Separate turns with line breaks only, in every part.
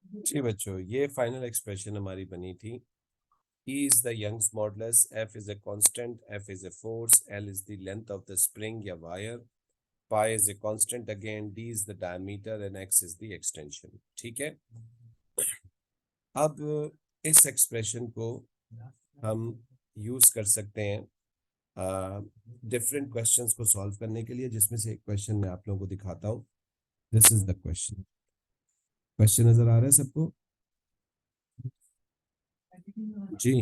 जी बच्चों, ये final expression हमारी बनी थी। E is the Young's modulus, F is a constant, F is a force, L is the length of the spring या wire, pi is a constant again, D is the diameter and X is the extension। ठीक है। अब इस expression को हम use कर सकते हैं डिफरेंट क्वेश्चंस को सॉल्व करने के लिए, जिसमें से एक क्वेश्चन मैं आप लोगों को दिखाता हूँ। This is the question. Question नजर आ रहा है सबको? जी।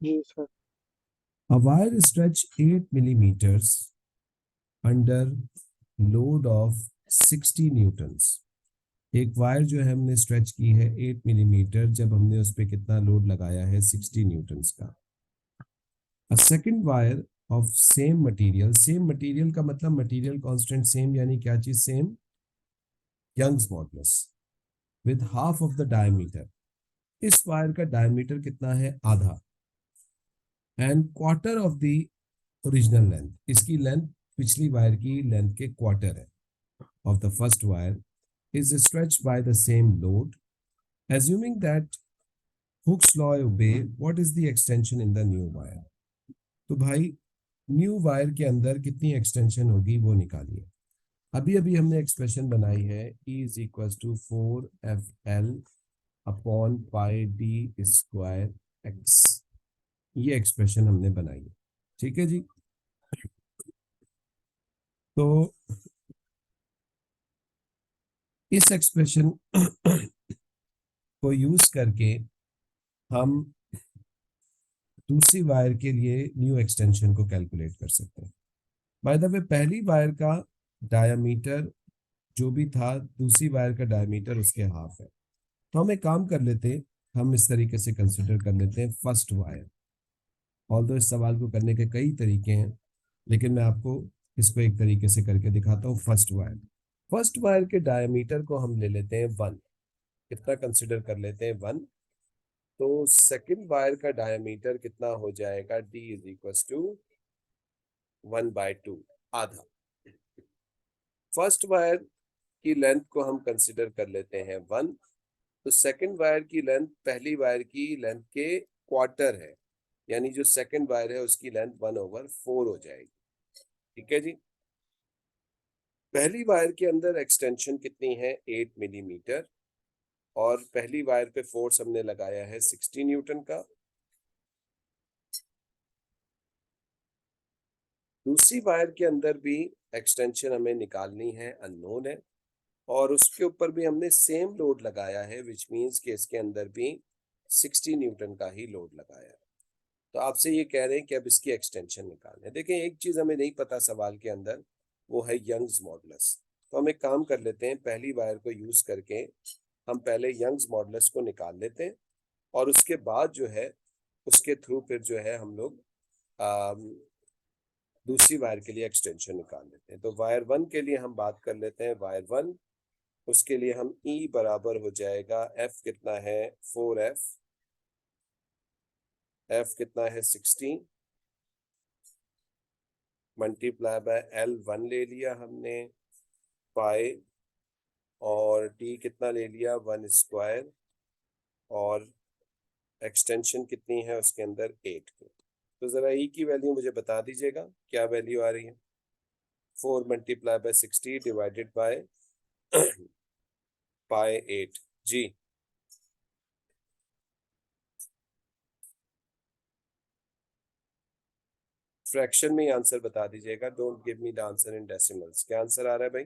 जी sir.
A wire stretch 8 millimeters under load of 60 न्यूटन्स। एक वायर जो है हमने स्ट्रेच की है 8 मिलीमीटर, जब हमने उस पर कितना लोड लगाया है 60 न्यूटन्स का। A second wire of same material, same material का मतलब मटेरियल कांस्टेंट सेम, यानी क्या चीज same? Young's modulus, with half of the diameter. इस वायर का डायमीटर कितना है? आधा। And quarter of the original length, इसकी लेंथ पिछली वायर की लेंथ के क्वार्टर है, of the first wire is stretched by the same load. Assuming that Hooke's law obey, what is the extension in the new wire? तो भाई new wire के अंदर कितनी एक्सटेंशन होगी वो निकालिए। अभी अभी हमने एक्सप्रेशन बनाई है E is equal to 4FL upon pi D square x. ये एक्सप्रेशन हमने बनाई है। ठीक है जी। तो इस एक्सप्रेशन को यूज करके हम दूसरी वायर के लिए न्यू एक्सटेंशन को कैलकुलेट कर सकते हैं। बाय द वे, पहली वायर का डायमीटर जो भी था, दूसरी वायर का डायमीटर उसके हाफ है। तो हम एक काम कर लेते हैं, हम इस तरीके से कंसिडर कर लेते हैं फर्स्ट वायर। ऑल्दो इस सवाल को करने के कई तरीके हैं, लेकिन मैं आपको इसको एक तरीके से करके दिखाता हूँ। फर्स्ट वायर के डायमीटर को हम ले लेते हैं 1। कितना कंसिडर कर लेते हैं? 1। तो सेकंड वायर का डायमीटर कितना हो जाएगा? D इज इक्वल टू 1/2, आधा। फर्स्ट वायर की लेंथ को हम कंसिडर कर लेते हैं 1। तो सेकंड वायर की लेंथ पहली वायर की लेंथ के क्वार्टर है, यानी जो सेकंड वायर है उसकी लेंथ 1/4 हो जाएगी। ठीक है जी। पहली वायर के अंदर एक्सटेंशन कितनी है? 8 मिलीमीटर, और पहली वायर पे फोर्स हमने लगाया है 60 न्यूटन का। दूसरी वायर के अंदर भी एक्सटेंशन हमें निकालनी है, अननोन है, और उसके ऊपर भी हमने सेम लोड लगाया है, विच मीन्स कि इसके अंदर भी 60 न्यूटन का ही लोड लगाया है। तो आपसे ये कह रहे हैं कि अब इसकी एक्सटेंशन निकालनी है। देखें, एक चीज हमें नहीं पता सवाल के अंदर, वो है यंग्स मॉडुलस। तो हम एक काम कर लेते हैं, पहली वायर को यूज करके हम पहले यंग्स मॉडुलस को निकाल लेते हैं, और उसके बाद जो है उसके थ्रू फिर जो है हम लोग दूसरी वायर के लिए एक्सटेंशन निकाल लेते हैं। तो वायर 1 के लिए हम बात कर लेते हैं। वायर 1, उसके लिए हम E बराबर हो जाएगा, F कितना है? 4F। F कितना है? 16 मल्टीप्लाई बाय L1 ले लिया हमने, पाई, और D कितना ले लिया? 1 स्क्वायर, और एक्सटेंशन कितनी है उसके अंदर? 8 की। तो जरा E की वैल्यू मुझे बता दीजिएगा, क्या वैल्यू आ रही है? 4 multiply by 60 divided by pi 8 g. Fraction में ही आंसर बता दीजिएगा, don't give me the answer in decimals. क्या आंसर आ रहा है भाई?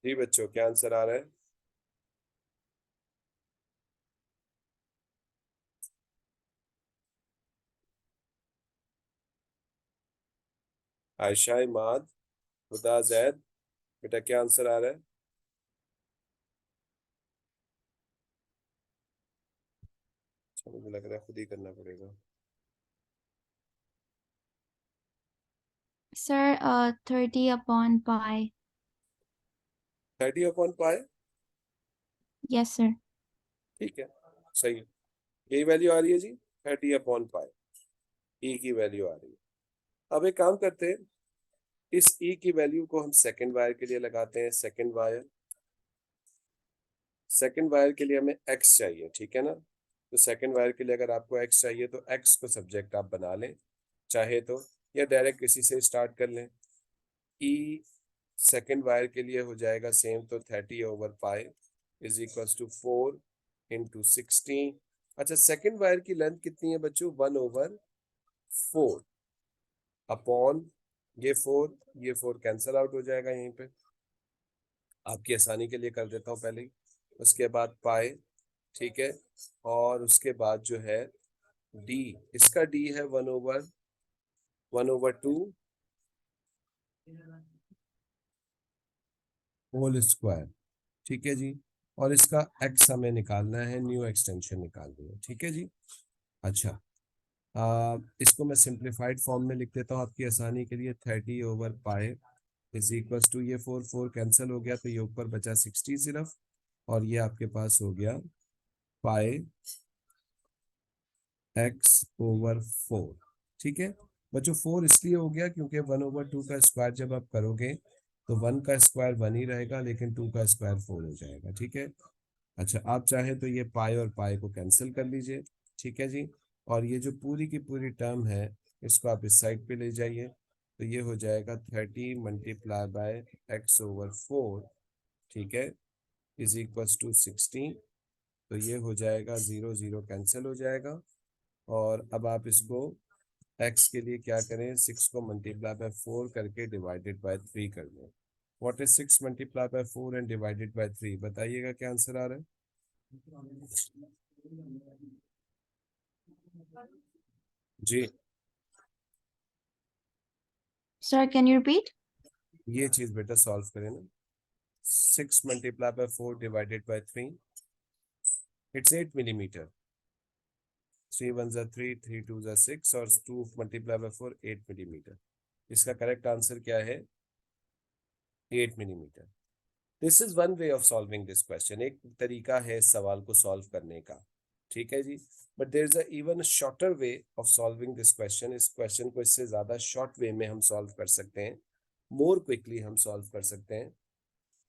जी बच्चों, क्या आंसर आ रहा है? आयशा, इमाद, हुदा, जैद, बेटा क्या आंसर आ रहा है? अच्छा, मुझे लग रहा है खुद ही करना पड़ेगा।
Sir, 30 upon pi.
30/पाई।
Yes, sir.
ठीक है, सही है। यही वैल्यू आ रही है जी, 30/पाई। ई की वैल्यू आ रही है। अब एक काम करते हैं, इस ई की वैल्यू को हम सेकंड वायर के लिए लगाते हैं। सेकंड वायर के लिए हमें एक्स चाहिए, ठीक है ना। तो सेकंड वायर के लिए अगर आपको एक्स चाहिए तो एक्स को सब्जेक्ट आप बना लें चाहे तो, या डायरेक्ट इसी से स्टार्ट कर लें। ई सेकंड वायर के लिए हो जाएगा सेम, तो 30/π इज इक्वल टू 4 इंटू 16। अच्छा, सेकंड वायर की लेंथ कितनी है बच्चों? 1/4 अपॉन ये 4 कैंसल आउट हो जाएगा यहीं पे, आपकी आसानी के लिए कर देता हूँ पहले ही। उसके बाद पाई, ठीक है, और उसके बाद जो है डी, इसका डी है 1/2 होल स्क्वायर, ठीक है जी। और इसका एक्स हमें निकालना है, न्यू एक्सटेंशन निकालनी है, ठीक है जी। अच्छा, इसको मैं सिंप्लीफाइड फॉर्म में लिख देता हूँ आपकी आसानी के लिए। 30/π इज इक्वल टू, ये 4 कैंसिल हो गया तो ये ऊपर बचा 60 सिर्फ, और ये आपके पास हो गया पाई x/4, ठीक है बच्चों। 4 इसलिए हो गया क्योंकि 1/2 का स्क्वायर जब आप करोगे तो 1 का स्क्वायर 1 ही रहेगा, लेकिन 2 का स्क्वायर 4 हो जाएगा, ठीक है। अच्छा, आप चाहे तो ये पाई और पाई को कैंसिल कर लीजिए, ठीक है जी। और ये जो पूरी की पूरी टर्म है इसको आप इस साइड पे ले जाइए, तो ये हो जाएगा 30 मल्टीप्लाई बाय x/4, ठीक है, इज इक्वल टू 16। तो ये हो जाएगा 0 0 कैंसिल हो जाएगा। और अब आप इसको x के लिए क्या करें, 6 को मल्टीप्लाई बाय 4 करके डिवाइडेड बाय 3 कर दें। What is 6 multiply by 4 and divided by 3? बताइएगा क्या आंसर आ रहा है। जी,
Sir, can you repeat?
ये चीज बेटा सॉल्व करें ना। 6 multiply by 4 divided by 3, it's 8 millimetre. 3 1 जा 3, 3 2 जा 6, और 2 मल्टीप्लाई बाय 4 8 मिलीमीटर। इसका करेक्ट आंसर क्या है? 8 millimetre. This is one way of solving this question, एक तरीका है इस सवाल को सॉल्व करने का, ठीक है जी। But there is a even shorter way of solving this question. इस क्वेश्चन को इससे ज्यादा शॉर्ट वे में हम सॉल्व कर सकते हैं, मोर क्विकली हम सॉल्व कर सकते हैं,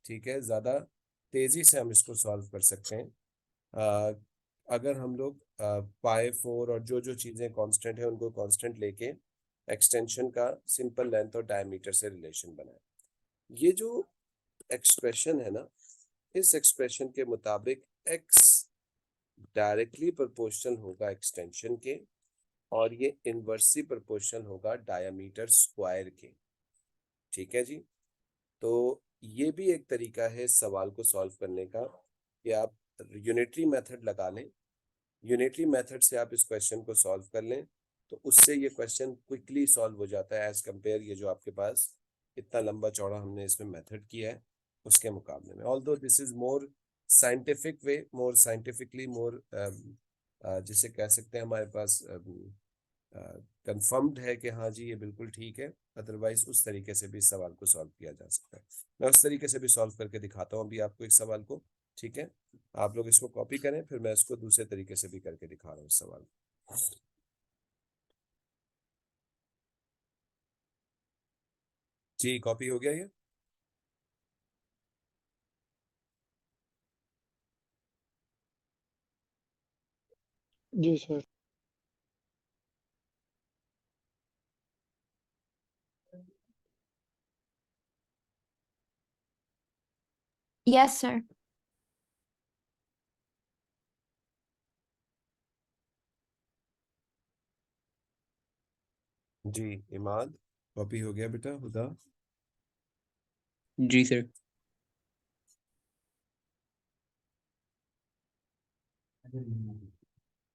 ठीक है, ज्यादा तेजी से हम इसको सॉल्व कर सकते हैं। अगर हम लोग पाई 4 और जो जो चीजें कांस्टेंट है उनको कांस्टेंट लेके एक्सटेंशन का सिंपल लेंथ और डायमीटर से रिलेशन बनाए। ये जो एक्सप्रेशन है ना, इस एक्सप्रेशन के मुताबिक x डायरेक्टली प्रोपोर्शनल होगा एक्सटेंशन के, और ये इनवर्सली प्रोपोर्शनल होगा डायमीटर स्क्वायर के, ठीक है जी। तो ये भी एक तरीका है इस सवाल को सॉल्व करने का कि आप यूनिटरी मेथड लगा लें, यूनिटरी मेथड से आप इस क्वेश्चन को सॉल्व कर लें, तो उससे ये क्वेश्चन क्विकली सॉल्व हो जाता है एज कंपेयर ये जो आपके पास इतना लंबा चौड़ा हमने इसमें मेथड किया है उसके मुकाबले में। Although this is more scientific way, more scientifically more, जिसे कह सकते हैं हमारे पास कंफर्म्ड है कि हाँ जी ये बिल्कुल ठीक है। अदरवाइज उस तरीके से भी इस सवाल को सॉल्व किया जा सकता है। मैं उस तरीके से भी सॉल्व करके दिखाता हूँ अभी आपको इस सवाल को, ठीक है। आप लोग इसको कॉपी करें, फिर मैं इसको दूसरे तरीके से भी करके दिखा रहा हूँ इस सवाल। जी, कॉपी हो गया ये।
जी सर।
Yes, sir.
जी इमाद, कॉपी हो गया बेटा, हुदा।
जी सर।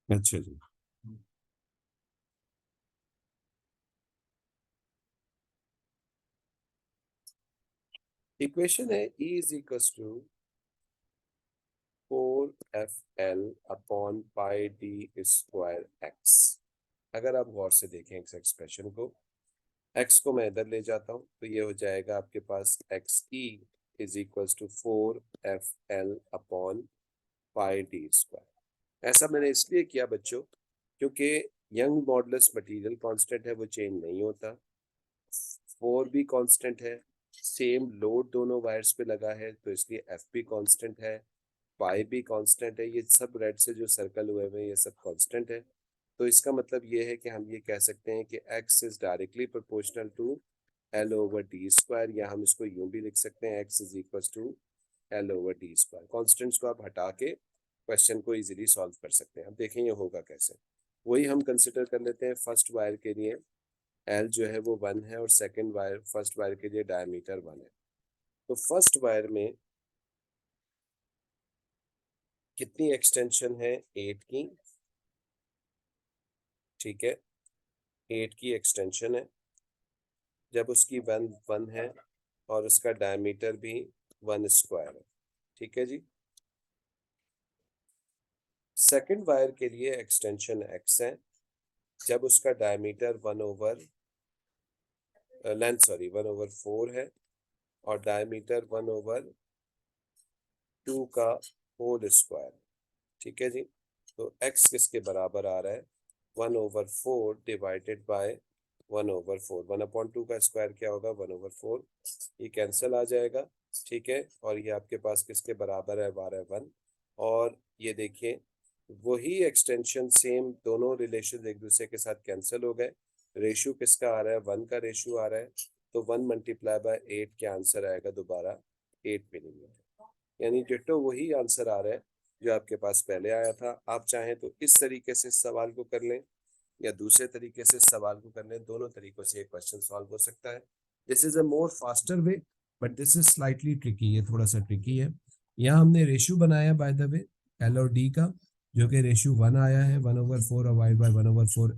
अच्छा जी, इक्वेशन है E is equal to 4FL upon pi D square x. अगर आप गौर से देखें इस एक्सप्रेशन को, x को मैं इधर ले जाता हूँ तो ये हो जाएगा आपके पास XE is equal to 4FL upon pi D square. ऐसा मैंने इसलिए किया बच्चों क्योंकि यंग मॉडुलस मटेरियल कांस्टेंट है, वो चेंज नहीं होता। 4 भी कांस्टेंट है, सेम लोड दोनों वायर्स पे लगा है तो इसलिए एफ भी कांस्टेंट है, पाई भी कांस्टेंट है। ये सब रेड से जो सर्कल हुए हुए हैं ये सब कांस्टेंट है। तो इसका मतलब ये है कि हम ये कह सकते हैं कि x is directly proportional to L/d², या हम इसको यूं भी लिख सकते हैं x is equal to L/d²। Constants को आप हटा के क्वेश्चन को इजीली सॉल्व कर सकते हैं। अब देखें ये होगा कैसे। वही हम कंसिडर कर लेते हैं फर्स्ट वायर के लिए L जो है वो 1 है और सेकंड वायर फर्स्ट वायर के लिए डायमीटर 1 है। तो फर्स्ट वायर में कितनी एक्सटेंशन है? 8 की, ठीक है, 8 की एक्सटेंशन है जब उसकी 1 है और उसका डायमीटर भी 1² है, ठीक है जी। सेकंड वायर के लिए एक्सटेंशन x है जब उसका डायमीटर 1/4 है और डायमीटर 1/2 का होल स्क्वायर, ठीक है जी। तो x किसके बराबर आ रहा है? 1/4 डिवाइडेड बाय 1/4। 1/2 का स्क्वायर क्या होगा? 1/4। ये कैंसिल आ जाएगा, ठीक है। और ये आपके पास किसके बराबर है? 1 और ये देखिए वही एक्सटेंशन सेम, दोनों रिलेशन एक दूसरे के साथ कैंसिल हो गए। रेशियो किसका आ रहा है? 1 का रेशियो आ रहा है। तो 1 मल्टीप्लाई बाय 8 क्या आंसर आएगा? दोबारा 8 मिलीमीटर, यानी डिट्टो वही आंसर आ रहा है जो आपके पास पहले आया था। आप चाहें तो इस तरीके से इस सवाल को कर लें या दूसरे तरीके से इस सवाल को कर लें, दोनों तरीकों से ये क्वेश्चन सॉल्व हो सकता है। This is a more faster way but this is slightly tricky, ये थोड़ा सा ट्रिकी है। यहाँ हमने रेशियो बनाया बाय द वे एल और डी का, जो कि रेशियो 1 आया है, 1/4 डिवाइड बाय 1/4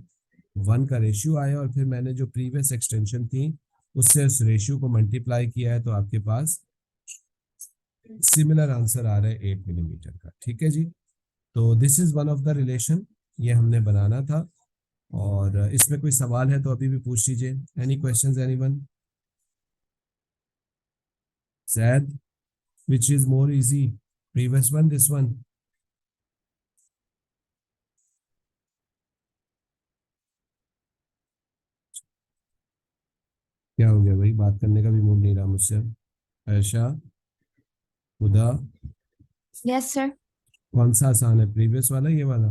1 का रेशियो आया, और फिर मैंने जो प्रीवियस एक्सटेंशन थी उससे उस रेशियो को मल्टीप्लाई किया है, तो आपके पास सिमिलर आंसर आ रहा है 8 मिलीमीटर का, ठीक है जी। तो this is one of the relation, ये हमने बनाना था। और इसमें कोई सवाल है तो अभी भी पूछ लीजिए। Any questions anyone? Zed, which is more easy, previous one, this one? क्या हो गया भाई, बात करने का भी मूड नहीं रहा मुझसे। ऐशा, खुदा,
Yes, sir.
कौन सा आसान है, प्रीवियस वाला ये वाला?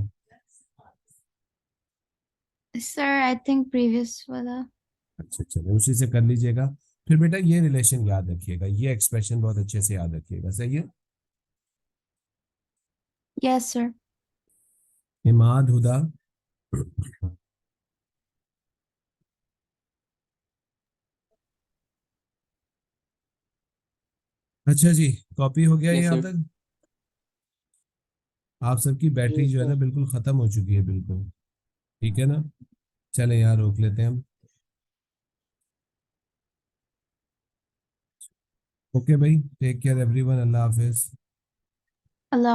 Sir, I think previous wala.
अच्छा चलिए उसी से कर लीजिएगा। फिर बेटा ये रिलेशन याद रखिएगा, ये एक्सप्रेशन बहुत अच्छे से याद रखिएगा, सही है।
Yes, sir.
इमाद, हुदा, अच्छा जी, कॉपी हो गया ये
यस
यहाँ
सर।
तक? आप सबकी बैटरी
जी
जो है ना
सर।
बिल्कुल खत्म हो चुकी है, बिल्कुल, ठीक है ना। चले यहाँ रोक लेते हैं हम। ओके भाई, टेक केयर एवरीवन, अल्लाह हाफिज।
Allah